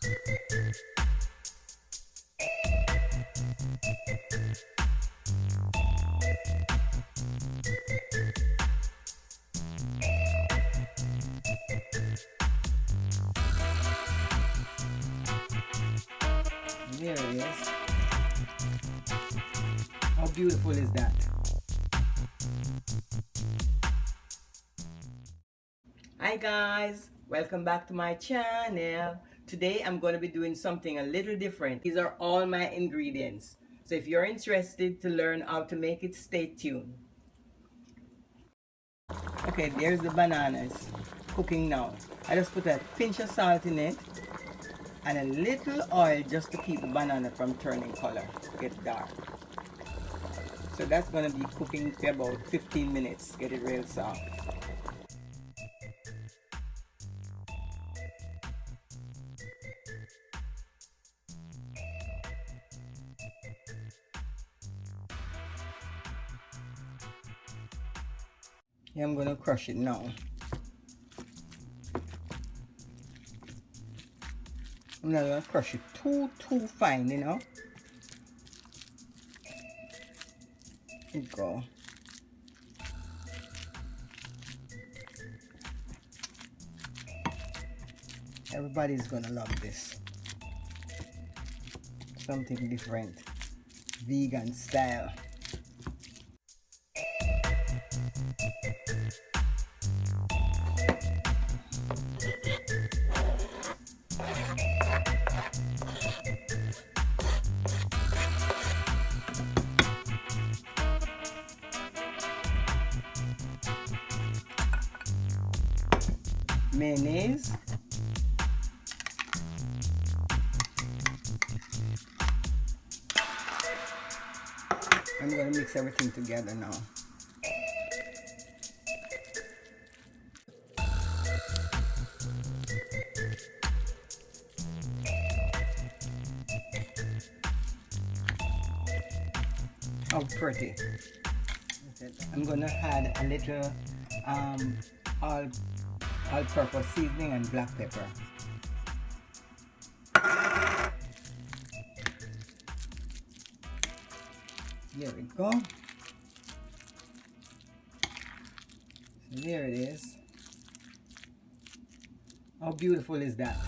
There it is. How beautiful is that? Hi guys, welcome back to my channel. Today I'm going to be doing something a little different. These are all my ingredients. So if you're interested to learn how to make it, stay tuned. Okay, there's the bananas cooking now. I just put a pinch of salt in it and a little oil just to keep the banana from turning color, get dark. So that's going to be cooking for about 15 minutes, get it real soft. Yeah, I'm going to crush it now. I'm not going to crush it too fine, you know. There you go. Everybody's gonna love this. Something different. Vegan style. Mayonnaise. I'm going to mix everything together now. How pretty. I'm going to add a little all-purpose seasoning and black pepper. There we go. So there it is. How beautiful is that?